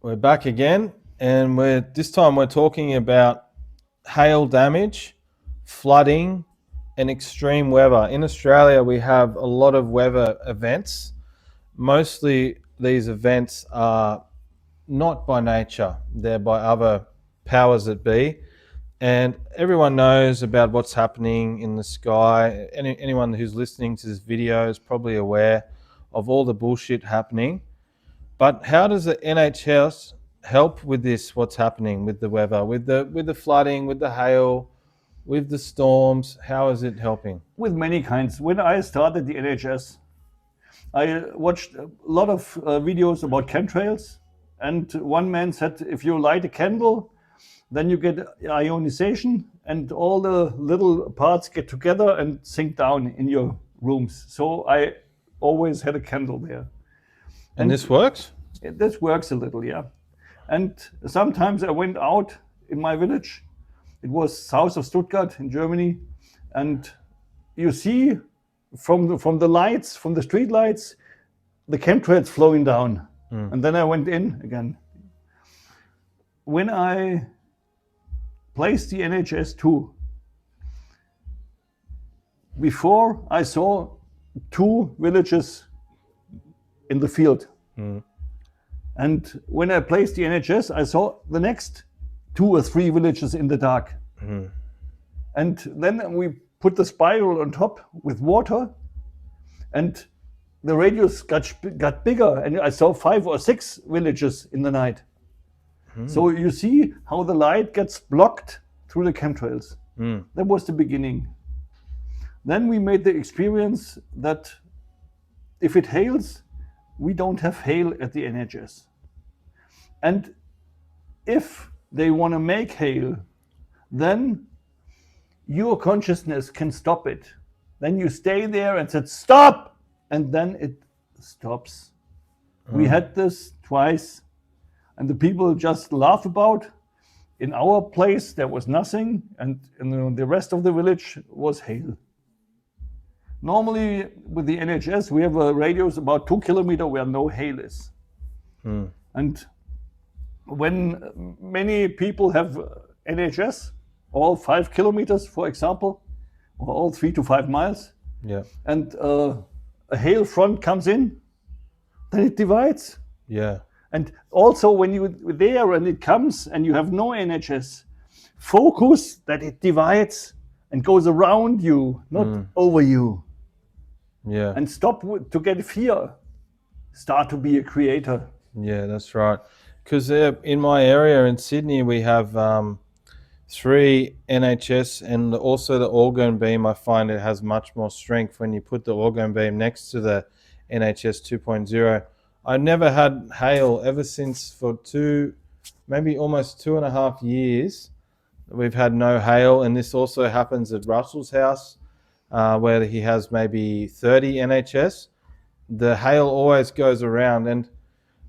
We're back again, and this time we're talking about hail damage, flooding, and extreme weather. In Australia, we have a lot of weather events. Mostly these events are not by nature, they're by other powers that be. And everyone knows about what's happening in the sky. Anyone who's listening to this video is probably aware of all the bullshit happening. But how does the NHS help with this? What's happening with the weather, with the flooding, with the hail, with the storms? How is it helping? With many kinds. When I started the NHS, I watched a lot of videos about chemtrails, and one man said if you light a candle, then you get ionization, and all the little parts get together and sink down in your rooms. So I always had a candle there. And this works? This works a little, yeah. And sometimes I went out in my village. It was south of Stuttgart in Germany, and you see from the lights, from the street lights, the chemtrails flowing down. And then I went in again. When I placed the NHS 2, before I saw 2 villages in the field. And when I placed the NHS, I saw the next 2 or 3 villages in the dark. And then we put the spiral on top with water, and the radius got bigger, and I saw 5 or 6 villages in the night. So you see how the light gets blocked through the chemtrails. That was the beginning. Then we made the experience that if it hails, we don't have hail at the NHS. And if they want to make hail, then your consciousness can stop it. Then you stay there and said, stop! And then it stops. We had this twice, and the people just laugh about. In our place, there was nothing, and in the rest of the village was hail. Normally, with the NHS, we have a radius about 2 kilometers where no hail is. And when many people have NHS, all 5 kilometers, for example, or all 3 to 5 miles, and a hail front comes in, then it divides. And also when you're there and it comes and you have no NHS, focus that it divides and goes around you, not over you. And stop to get fear. Start to be a creator. Yeah, that's right. Because in my area in Sydney, we have 3 NHS, and also the Orgone beam. I find it has much more strength when you put the Orgone beam next to the NHS 2.0. I never had hail ever since for maybe almost 2.5 years. We've had no hail, and this also happens at Russell's house, where he has maybe 30 NHS. The hail always goes around, and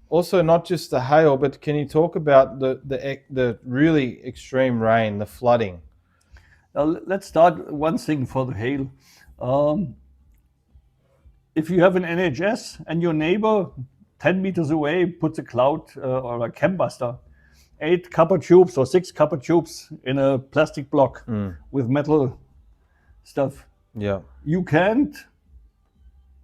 also not just the hail, but can you talk about the really extreme rain, the flooding? Let's start one thing for the hail. If you have an NHS and your neighbor 10 meters away puts a cloud or a chembuster, 8 copper tubes or 6 copper tubes in a plastic block with metal stuff, you can't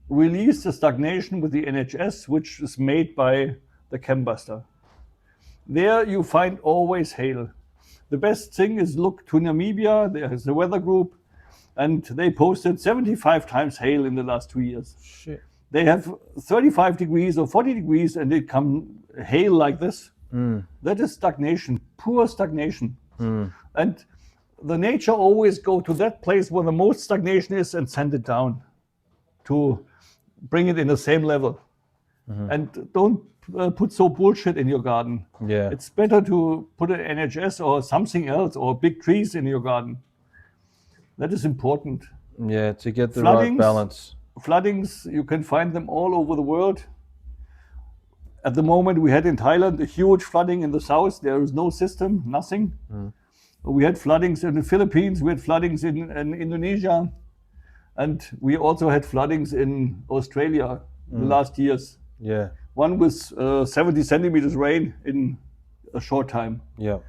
release the stagnation with the NHS, which is made by the chembuster. There you find always hail. The best thing is look to Namibia. There is a weather group, and they posted 75 times hail in the last 2 years. Shit. They have 35 degrees or 40 degrees, and it come hail like this. That is stagnation, pure stagnation. And the nature always go to that place where the most stagnation is and send it down to bring it in the same level. And don't put so bullshit in your garden. It's better to put an NHS or something else or big trees in your garden. That is important. To get the right balance. Floodings, you can find them all over the world. At the moment, we had in Thailand a huge flooding in the south. There is no system, nothing. We had floodings in the Philippines. We had floodings in Indonesia. And we also had floodings in Australia in the last years. one with 70 centimeters rain in a short time. Yeah.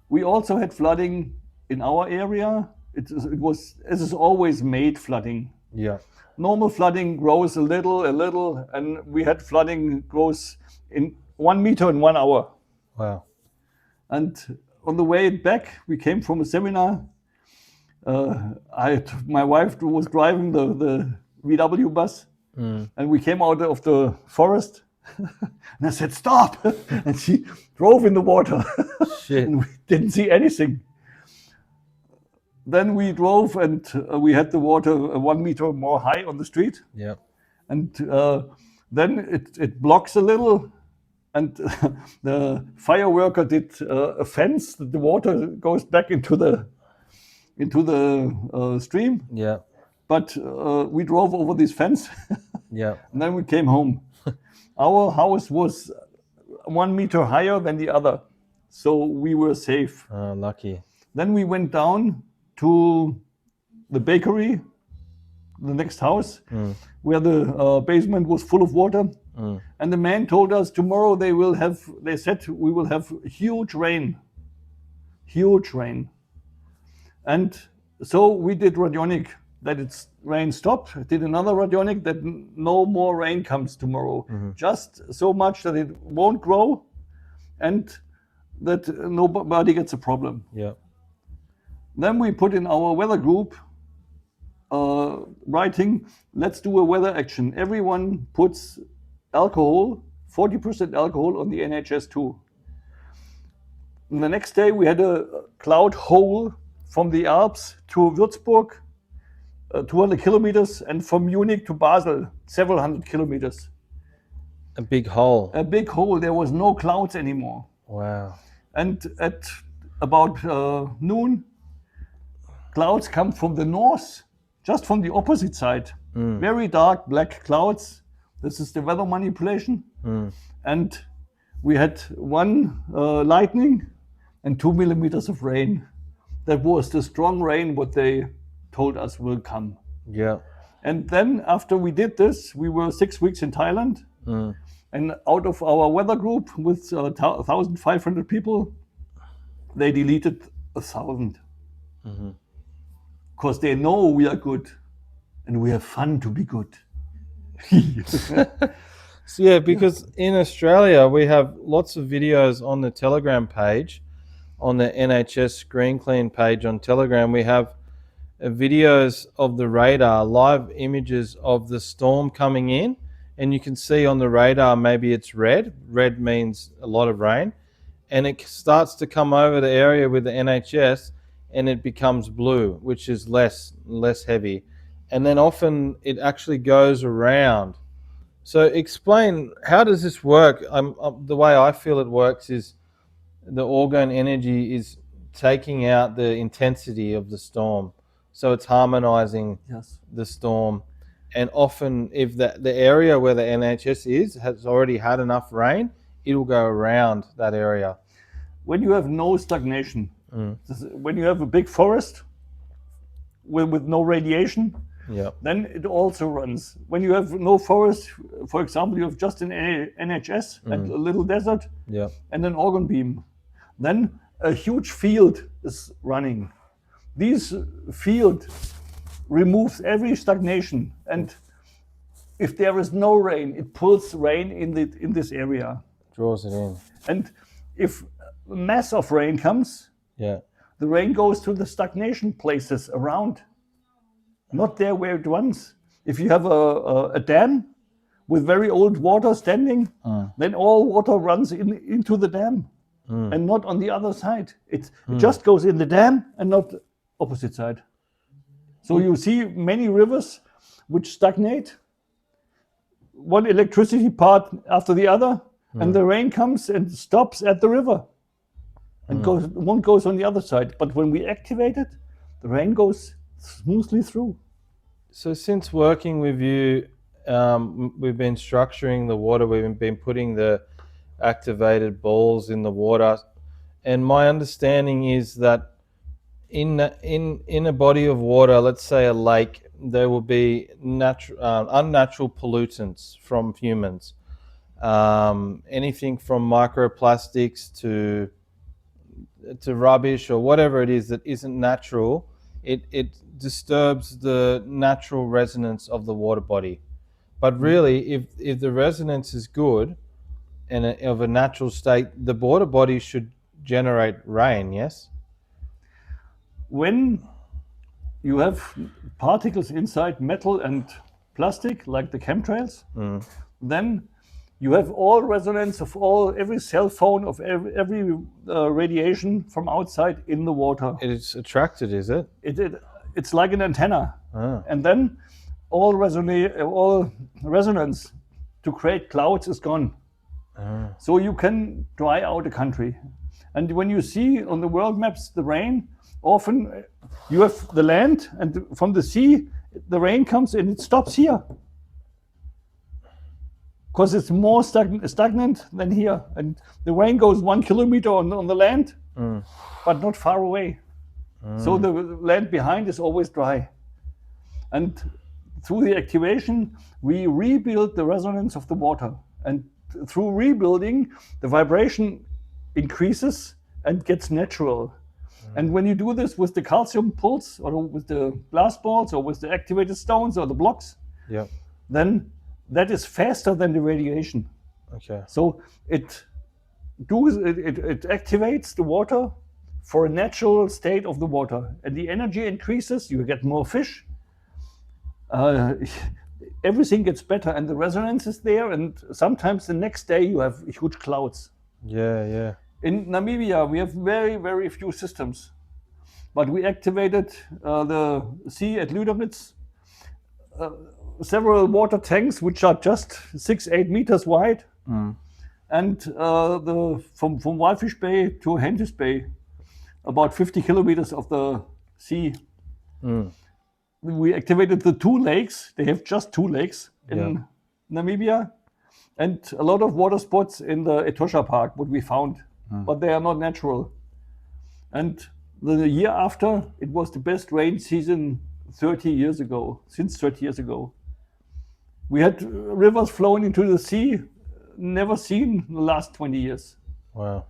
We also had flooding in our area. It is always made flooding. Yeah. Normal flooding grows a little, and we had flooding grows in 1 meter in 1 hour. Wow. And on the way back, we came from a seminar. My wife was driving the VW bus, and we came out of the forest. And I said, "Stop!" And she drove in the water. Shit. And we didn't see anything. Then we drove, and we had the water 1 meter more high on the street. Yeah. And then it blocks a little, and the fire worker did a fence that the water goes back into the stream. Yeah. But we drove over this fence, Yeah. and then we came home. Our house was 1 meter higher than the other, so we were safe. Lucky. Then we went down to the bakery, the next house, where the basement was full of water. And the man told us tomorrow they said we will have huge rain. And so we did radionic that rain stopped, did another radionic that no more rain comes tomorrow. Just so much that it won't grow and that nobody gets a problem. Yeah. Then we put in our weather group writing, let's do a weather action. Everyone puts alcohol, 40% alcohol on the NHS2. And the next day we had a cloud hole from the Alps to Würzburg, 200 kilometers, and from Munich to Basel, several hundred kilometers. A big hole. A big hole. There was no clouds anymore. Wow. And at about noon, clouds come from the north, just from the opposite side. Very dark black clouds. This is the weather manipulation. And we had one lightning and 2 millimeters of rain. That was the strong rain what they told us will come. Yeah. And then after we did this, we were 6 weeks in Thailand. And out of our weather group with 1,500 people, they deleted 1,000. Because they know we are good and we have fun to be good. So yeah, because in Australia we have lots of videos on the Telegram page, on the NHS Screen Clean page on Telegram. We have videos of the radar, live images of the storm coming in, and you can see on the radar maybe it's red. Red means a lot of rain, and it starts to come over the area with the NHS, and it becomes blue, which is less heavy, and then often it actually goes around. So explain, how does this work? The way I feel it works is the Orgone energy is taking out the intensity of the storm. So it's harmonizing the storm. And often if the area where the NHS has already had enough rain, it will go around that area. When you have no stagnation, when you have a big forest with no radiation, then it also runs. When you have no forest, for example, you have just an NHS and a little desert and an organ beam, then a huge field is running. This field removes every stagnation, and if there is no rain, it pulls rain in this area. Draws it in. And if a mass of rain comes, the rain goes to the stagnation places around. Not there where it runs. If you have a dam with very old water standing, then all water runs into the dam and not on the other side. It just goes in the dam and not opposite side. So you see many rivers which stagnate, one electricity part after the other, and the rain comes and stops at the river and one goes on the other side. But when we activate it, the rain goes smoothly through. So since working with you, we've been structuring the water, we've been putting the activated balls in the water, and my understanding is that in a body of water, let's say a lake, there will be unnatural pollutants from humans. anything from microplastics to rubbish or whatever it is that isn't natural, it disturbs the natural resonance of the water body. But really, if the resonance is good and of a natural state, the water body should generate rain, yes? When you have particles inside metal and plastic, like the chemtrails, then you have all resonance of every cell phone, of every radiation from outside in the water. It's attracted, is it? It's like an antenna. Ah. And then all resonance to create clouds is gone. So you can dry out a country. And when you see on the world maps the rain, often you have the land, and from the sea the rain comes and it stops here, because it's more stagnant than here, and the rain goes 1 kilometer on the land, but not far away. So the land behind is always dry. And through the activation, we rebuild the resonance of the water. And through rebuilding, the vibration increases and gets natural. And when you do this with the calcium pulse, or with the glass balls, or with the activated stones, or the blocks, then that is faster than the radiation. Okay. So it activates the water for a natural state of the water, and the energy increases. You get more fish. Everything gets better, and the resonance is there. And sometimes the next day you have huge clouds. Yeah. In Namibia, we have very, very few systems, but we activated the sea at Luderitz, several water tanks which are just 6-8 meters wide, and from Walfish Bay to Hentis Bay, about 50 kilometers of the sea. We activated the 2 lakes. They have just 2 lakes in Namibia, and a lot of water spots in the Etosha Park, what we found. But they are not natural. And the year after, it was the best rain season since 30 years ago. We had rivers flowing into the sea, never seen in the last 20 years. Wow.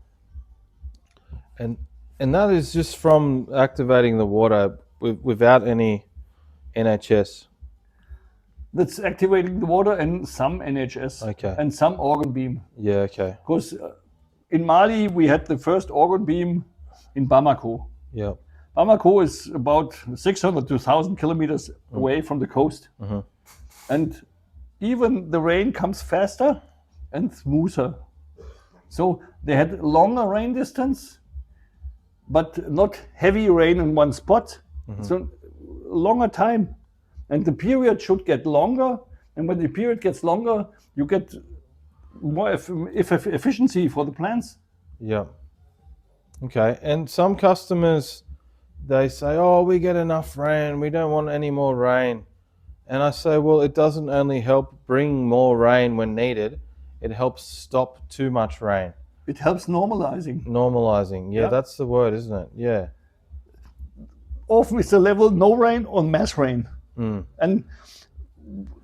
And that is just from activating the water without any NHS. That's activating the water and some NHS. Okay. And some organ beam. Yeah, okay. Because in Mali, we had the first organ beam in Bamako. Yeah. Bamako is about 600 to 1,000 kilometers away from the coast. And even the rain comes faster and smoother. So they had longer rain distance, but not heavy rain in one spot. So longer time. And the period should get longer. And when the period gets longer, you get more efficiency for the plants. Yeah. Okay. And some customers, they say, oh, we get enough rain. We don't want any more rain. And I say, well, it doesn't only help bring more rain when needed. It helps stop too much rain. It helps normalizing. Normalizing. Yeah, that's the word, isn't it? Yeah. Often it's the level no rain or mass rain. And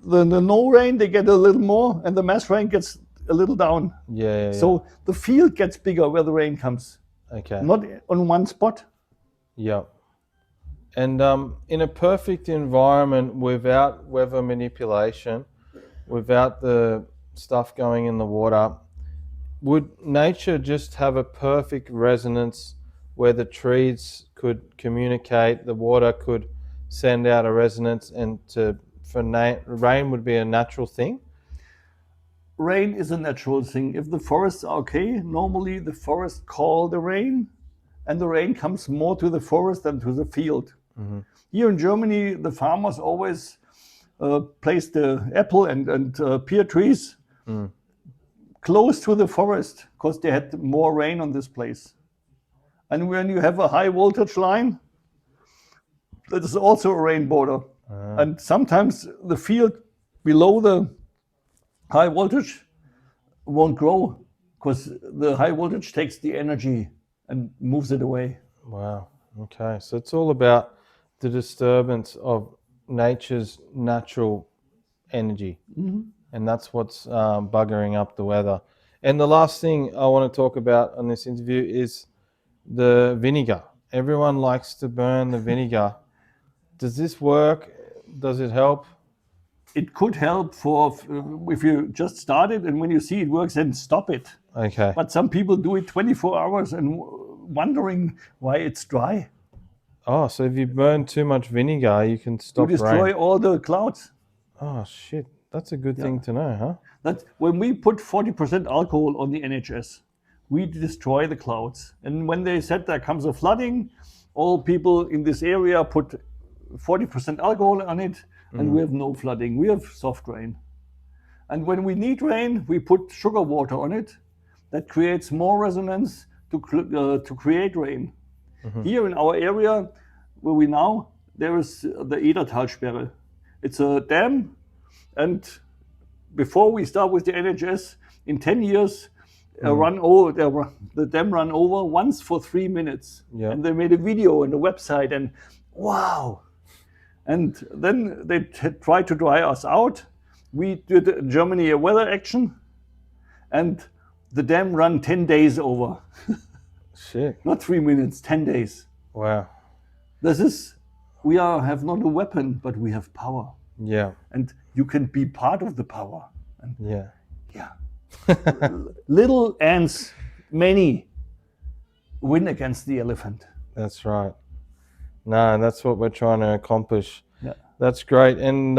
the no rain, they get a little more, and the mass rain gets a little down. Yeah. So the field gets bigger where the rain comes. Okay. Not on one spot. Yeah. And in a perfect environment, without weather manipulation, without the stuff going in the water, would nature just have a perfect resonance where the trees could communicate, the water could send out a resonance, and rain would be a natural thing? Rain is a natural thing. If the forests are okay, normally the forest call the rain, and the rain comes more to the forest than to the field. Here in Germany, the farmers always placed the apple and pear trees close to the forest, because they had more rain on this place. And when you have a high voltage line, that is also a rain border. And sometimes the field below the high voltage won't grow, because the high voltage takes the energy and moves it away. Wow. Okay. So it's all about the disturbance of nature's natural energy. and that's what's buggering up the weather. And the last thing I want to talk about on this interview is the vinegar. Everyone likes to burn the vinegar. Does this work? Does it help? It could help for if you just start it and when you see it works, then stop it. Okay. But some people do it 24 hours and wondering why it's dry. Oh, so if you burn too much vinegar, you can You stop destroy rain. all the clouds. Oh, shit. That's a good thing to know, huh? That when we put 40% alcohol on the NHS, we destroy the clouds. And when they said there comes a flooding, all people in this area put 40% alcohol on it, and we have no flooding. We have soft rain. And when we need rain, we put sugar water on it. That creates more resonance to create rain. Here in our area, where we now, there is the Edertalsperre. It's a dam, and before we start with the NHS, in 10 years, the dam ran over once for 3 minutes. Yeah. And they made a video on the website, and wow. And then they tried to dry us out. We did in Germany a weather action, and the dam ran 10 days over. Shit. Not 3 minutes, 10 days. Wow. We have not a weapon, but we have power. Yeah. And you can be part of the power. And Yeah. yeah. Little ants, many, win against the elephant. That's right. No, that's what we're trying to accomplish. Yeah. That's great. And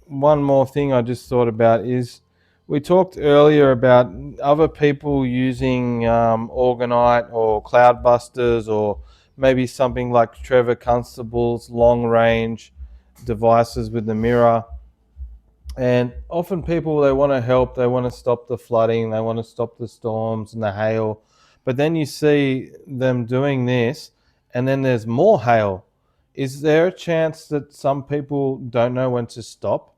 one more thing I just thought about is we talked earlier about other people using Orgonite or Cloudbusters or maybe something like Trevor Constable's long-range devices with the mirror. And often people, they want to help, they want to stop the flooding, they want to stop the storms and the hail. But then you see them doing this, and then there's more hail. Is there a chance that some people don't know when to stop?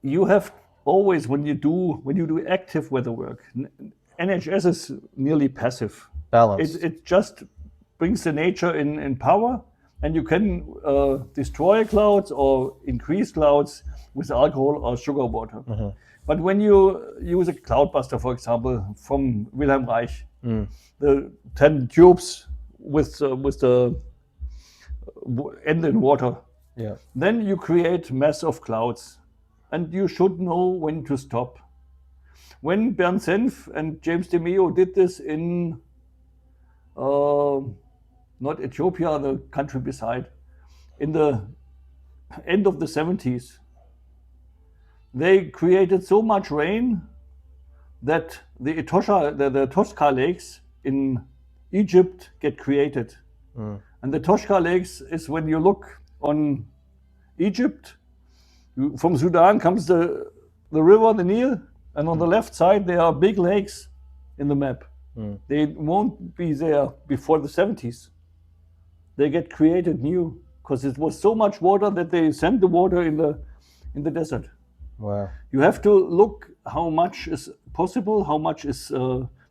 You have always, when you do active weather work, NHS is nearly passive. Balance. It just brings the nature in power, and you can destroy clouds or increase clouds with alcohol or sugar water. But when you use a cloudbuster, for example, from Wilhelm Reich, the 10 tubes with the end in water, Yeah. then you create mass of clouds, and you should know when to stop. When Bernd Senf and James DeMeo did this in not Ethiopia, the country beside, in the end of the 70s, they created so much rain that the Tosca lakes in Egypt get created. And the Tosca lakes is when you look on Egypt, from Sudan comes the river, the Nile, and on the left side there are big lakes in the map. They won't be there before the 70s. They get created new because it was so much water that they sent the water in the desert. Wow. You have to look how much is possible, how much is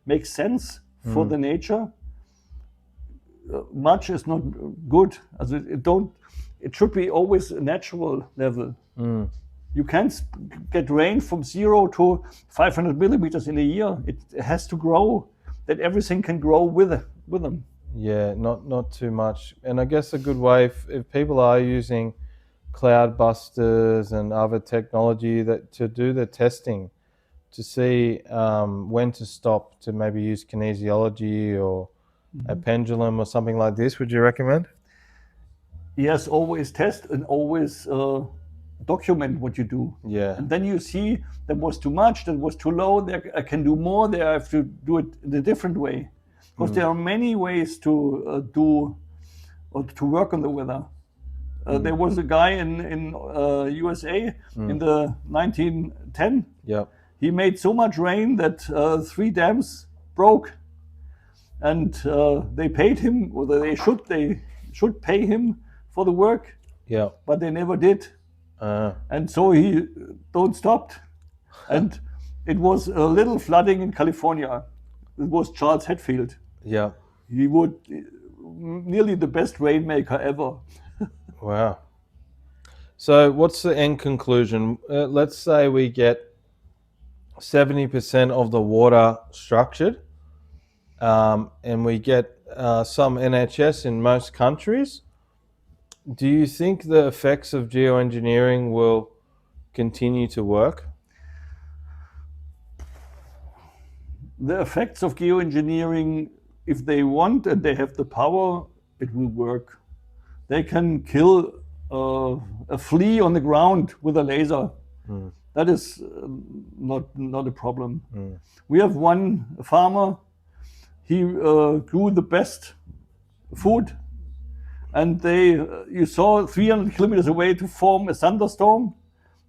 makes sense for the nature. Much is not good. It should be always a natural level. You can't get rain from 0 to 500 millimeters in a year. It has to grow, that everything can grow with them. Yeah, not too much. And I guess a good way, if people are using Cloudbusters and other technology to do the testing, to see when to stop, to maybe use kinesiology or a pendulum or something like this, would you recommend? Yes, always test and always document what you do. Yeah. And then you see that was too much, that was too low, there I can do more, there I have to do it in a different way. Because there are many ways to do or to work on the weather. There was a guy in USA in the 1910. Yep. He made so much rain that 3 dams broke, and they paid him, or they should pay him for the work. Yeah. But they never did, and so he don't stopped. And it was a little flooding in California. It was Charles Hetfield. Yeah. He nearly the best rainmaker ever. Wow. So what's the end conclusion? Let's say we get 70% of the water structured, and we get some NHS in most countries. Do you think the effects of geoengineering will continue to work? The effects of geoengineering, if they want and they have the power, it will work. They can kill a flea on the ground with a laser. That is not a problem. We have one farmer. He grew the best food, and you saw 300 kilometers away to form a thunderstorm,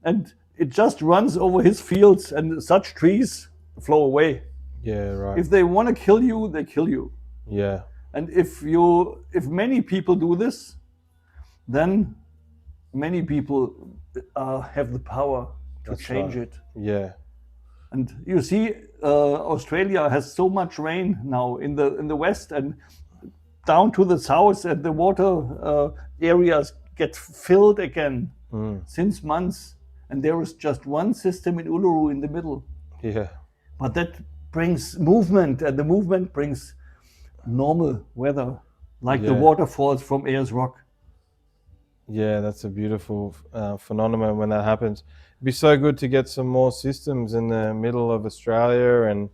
and it just runs over his fields, and such trees flow away. Yeah, right. If they want to kill you, they kill you. Yeah, And if many people do this, then many people have the power to That's change right. it. Yeah, And you see, Australia has so much rain now in the west and down to the south, and the water areas get filled again since months. And there is just one system in Uluru in the middle. yeah, But that brings movement, and the movement brings normal weather, like the Yeah. waterfalls from Ayers Rock. yeah. That's a beautiful phenomenon when that happens. It'd be so good to get some more systems in the middle of Australia and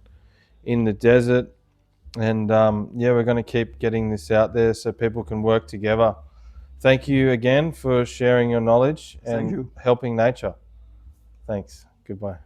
in the desert. And yeah, we're going to keep getting this out there so people can work together. Thank you again for sharing your knowledge Thank and you. helping nature. Thanks. Goodbye.